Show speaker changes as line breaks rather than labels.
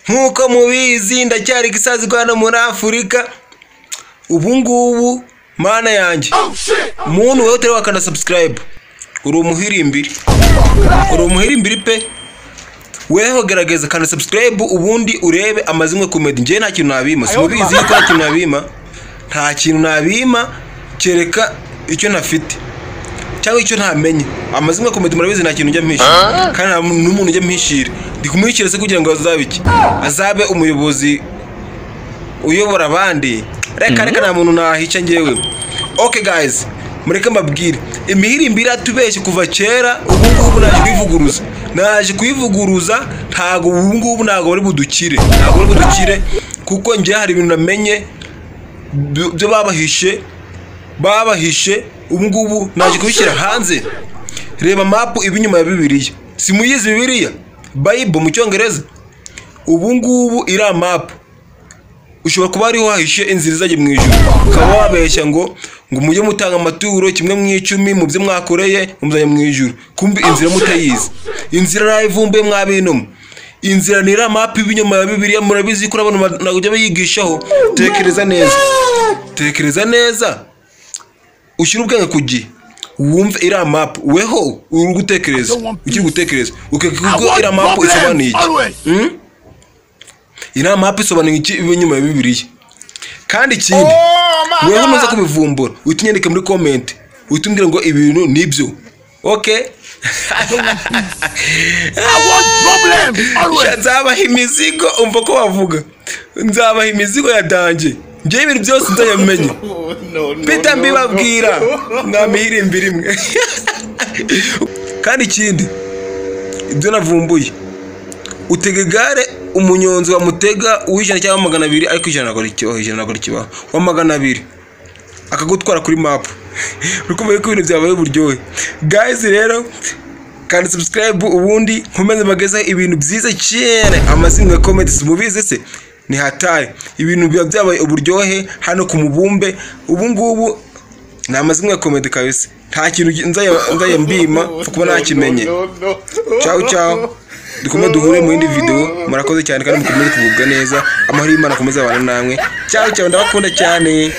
nkuko mubizi ndacyari gisazi Rwanda muri Afurika. Ubu ngubu mana yanjye muntu wewe utari wakanda subscribe uri umuhirimbiri pe. Weho gerageza kana subscribe ubundi urebe amazimwe comedy. Nje nta kintu nabima, simubizi yuko nta kintu nabima, nta kintu nabima kereka icyo nafite cyangwa icyo ntamenye. Amazimwe comedy murabizi nta kintu njya mpisha kandi n'umuntu njya mpishira. Ndi kumwikira se kugira ngo azabiki azabe umuyobozi uyobora abandi. Reka nta muntu nahica ngewe. Okay guys, mureke mbabwire imihirimbiri atubeshye kuva kera. Ubu ngubu naje kuyivuguruza ntago ubu ngubu ntago bari budukire, kuko nje hari ibintu namenye byo babahishe. Ubu ngubu naje kubishyira hanze. Reba map ibinyuma ya Bibiliya, simuyizi Bibiliya Bible mu cyongereza. Ubu ngubu ira map ushobora kuba ari wahishe inzira zaje mu ijuru, ukaba wabeshya ngo mujye mutanga amaturo kimwe mu 10 mu byo mwakoreye muzanye mu ijuru, kumbi inzira mutayizi. Inzira rayivumbuye mwabintu. Inzira nira map ibinyuma ya Bibiliya murabizi ko abantu nagujya bayigishaho. Tekereza neza ushyira ubwenge kugi wumve ira map. Weho uri gutekereza ukikugo ira map isobanuye iki? Ira map isobanuye iki ibinyuma ya Bibiliya? Kandi ikindi weho nuza kubivumbura utinyandike muri comment utumbwira ngo ibintu nibyo. Okay, nzabaha imizigo. Umva ko bavuga nzabaha imizigo ya danje. Nje ibintu byose nzayamenye Peter mbibabwira mwamihirimbiri imwe. Kandi ikindi ibyo navumbuye utega gare umunyonzi wa mutega uwijana cyangwa 200 ariko ijana nagora ikibaho wa 200 akagutwara kuri map. Rukomeye ko ibintu byabaye buryohe. Guys rero kandi subscribe ubundi nkomeze bageza ibintu byiza cyane. Amazimwe comments mubize se ni hatari. Ibintu byabaye uburyohe hano ku Mubumbe. Ubu ngubu na amazimwe comedy kabisa nta kintu nzaye mbima kuba nakimenye. Ciao dukomeze duhure mu yindi video. Murakoze cyane kandi mukomeze kuvugwa neza. Amahoro y'Imana akomeze abana namwe. Ciao ndabakunda cyane.